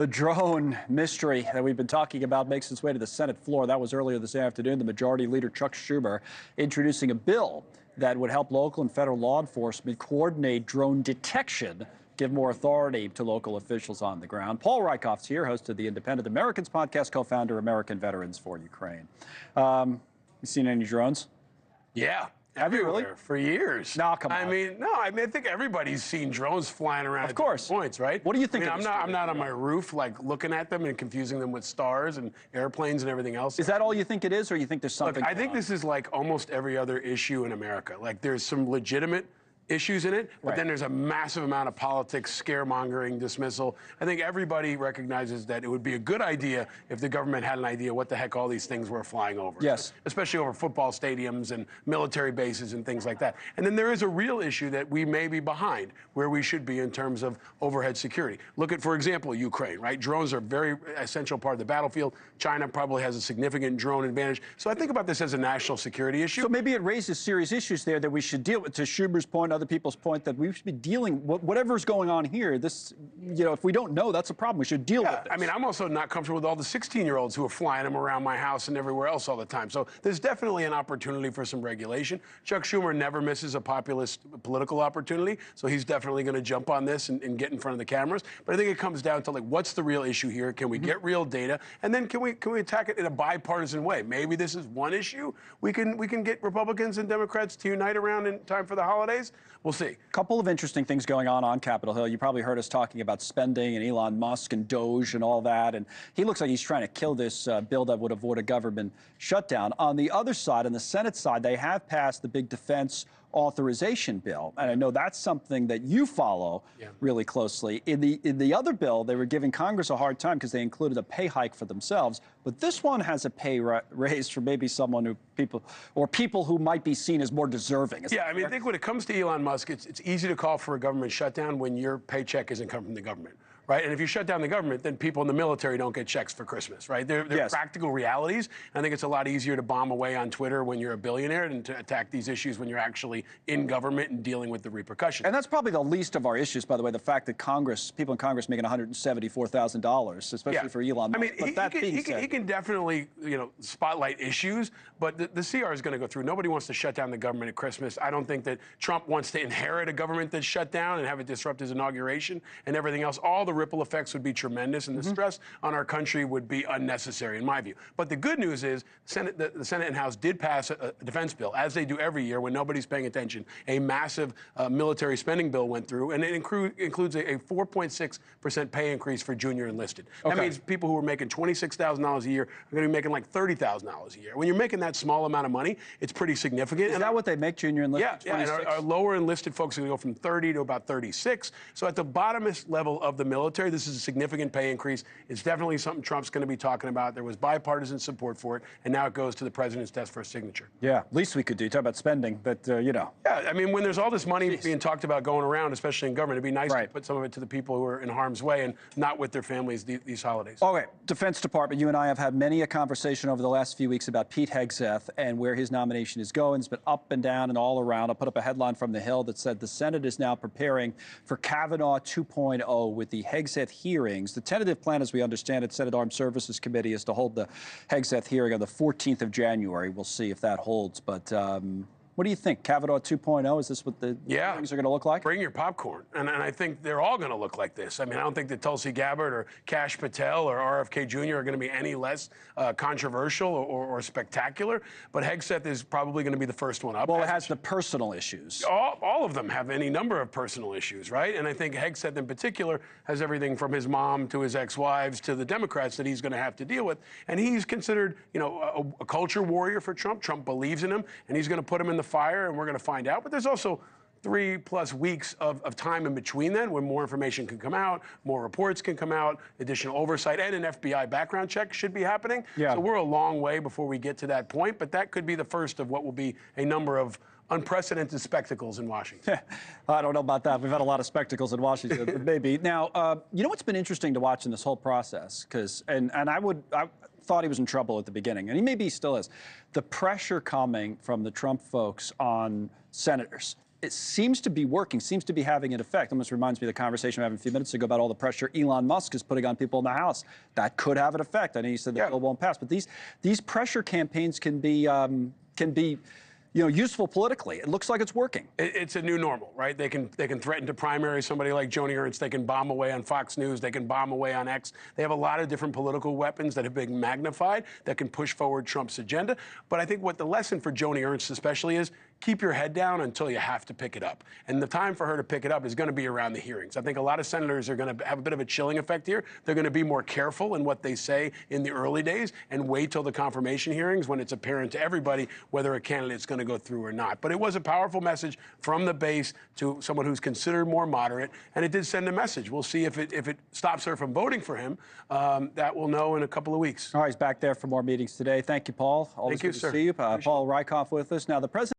The drone mystery that we've been talking about makes its way to the Senate floor. That was earlier this afternoon. The Majority Leader Chuck Schumer introducing a bill that would help local and federal law enforcement coordinate drone detection, give more authority to local officials on the ground. Paul Rieckhoff's here, host of the Independent Americans podcast, co-founder American Veterans for Ukraine. You seen any drones? Yeah. Have you really? For years. No, come on. I think everybody's seen drones flying around of course. At points, right? What do you think? I'm not on my roof, like, looking at them and confusing them with stars and airplanes and everything else. Is that all you think it is, or you think there's something? Look, I think this is like almost every other issue in America. Like, there's some legitimate issues in it, but then there's a massive amount of politics, scaremongering, dismissal. I think everybody recognizes that it would be a good idea if the government had an idea what the heck all these things were flying over. Yes. Especially over football stadiums and military bases and things like that. And then there is a real issue that we may be behind where we should be in terms of overhead security. Look at, for example, Ukraine, right? Drones are a very essential part of the battlefield. China probably has a significant drone advantage. So I think about this as a national security issue. So maybe it raises serious issues there that we should deal with. To Schumer's point, other people's point, that we should be dealing whatever's going on here. This, if we don't know, that's a problem. We should deal with it. I'm also not comfortable with all the 16-year-olds who are flying them around my house and everywhere else all the time. So there's definitely an opportunity for some regulation. Chuck Schumer never misses a populist political opportunity, so he's definitely going to jump on this and get in front of the cameras. But I think it comes down to, like, what's the real issue here? Can we get real data? And then can we attack it in a bipartisan way? Maybe this is one issue we can get Republicans and Democrats to unite around in time for the holidays. We'll see. A couple of interesting things going on Capitol Hill. You probably heard us talking about spending and Elon Musk and Doge and all that. And he looks like he's trying to kill this bill that would avoid a government shutdown. On the other side, on the Senate side, they have passed the big defense authorization bill. And I know that's something that you follow really closely. In the other bill, they were giving Congress a hard time because they included a pay hike for themselves. But this one has a pay raise for maybe someone who people who might be seen as more deserving. I think when it comes to Elon Musk, it's easy to call for a government shutdown when your paycheck isn't coming from the government. Right? And if you shut down the government, then people in the military don't get checks for Christmas, right? They're practical realities. I think it's a lot easier to bomb away on Twitter when you're a billionaire than to attack these issues when you're actually in government and dealing with the repercussions. And that's probably the least of our issues, by the way, the fact that people in Congress making $174,000, especially for Elon Musk. He can definitely, spotlight issues, but the CR is going to go through. Nobody wants to shut down the government at Christmas. I don't think that Trump wants to inherit a government that's shut down and have it disrupt his inauguration and everything else. All the ripple effects would be tremendous, and the stress on our country would be unnecessary, in my view. But the good news is the Senate and House did pass a defense bill, as they do every year when nobody's paying attention. A massive military spending bill went through, and it includes a 4.6% pay increase for junior enlisted. That means people who are making $26,000 a year are going to be making like $30,000 a year. When you're making that small amount of money, it's pretty significant. Is that what they make, junior enlisted? Yeah, and our lower enlisted folks are going to go from 30 to about 36. So at the bottomest level of the military, this is a significant pay increase. It's definitely something Trump's going to be talking about. There was bipartisan support for it, and now it goes to the president's desk for a signature. Yeah, least we could do. Talk about spending, but, Yeah, when there's all this money being talked about going around, especially in government, it'd be nice to put some of it to the people who are in harm's way and not with their families these holidays. Okay, Defense Department, you and I have had many a conversation over the last few weeks about Pete Hegseth and where his nomination is going. It's been up and down and all around. I put up a headline from The Hill that said the Senate is now preparing for Kavanaugh 2.0 with the Hegseth hearings. The tentative plan, as we understand it, Senate Armed Services Committee, is to hold the Hegseth hearing on the 14th of January. We'll see if that holds. But what do you think? Kavanaugh 2.0, is this what the hearings are going to look like? Bring your popcorn. And I think they're all going to look like this. I don't think that Tulsi Gabbard or Kash Patel or RFK Jr. are going to be any less controversial or spectacular. But Hegseth is probably going to be the first one up. Well, it has the personal issues. All of them have any number of personal issues, right? And I think Hegseth in particular has everything from his mom to his ex-wives to the Democrats that he's going to have to deal with. And he's considered, a culture warrior for Trump. Trump believes in him, and he's going to put him in the fire, and we're going to find out. But there's also 3+ weeks of time in between then when more information can come out, more reports can come out, additional oversight, and an FBI background check should be happening. Yeah. So we're a long way before we get to that point, but that could be the first of what will be a number of unprecedented spectacles in Washington. I don't know about that. We've had a lot of spectacles in Washington, but maybe. Now, you know what's been interesting to watch in this whole process? And I thought he was in trouble at the beginning, and he maybe still is. The pressure coming from the Trump folks on senators it seems to be working, seems to be having an effect. Almost reminds me of the conversation we had a few minutes ago about all the pressure Elon Musk is putting on people in the House. That could have an effect. I know you said the bill won't pass, but these pressure campaigns can be useful politically. It looks like it's working. It's a new normal, right? They can threaten to primary somebody like Joni Ernst. They can bomb away on Fox News. They can bomb away on X. They have a lot of different political weapons that have been magnified that can push forward Trump's agenda. But I think what the lesson for Joni Ernst especially is, keep your head down until you have to pick it up. And the time for her to pick it up is going to be around the hearings. I think a lot of senators are going to have a bit of a chilling effect here. They're going to be more careful in what they say in the early days and wait till the confirmation hearings when it's apparent to everybody whether a candidate's going to go through or not. But it was a powerful message from the base to someone who's considered more moderate, and it did send a message. We'll see if it stops her from voting for him. That we'll know in a couple of weeks. All right, he's back there for more meetings today. Thank you, Paul. Always Thank you, good sir. to see you. Paul Rykoff with us. Now, the president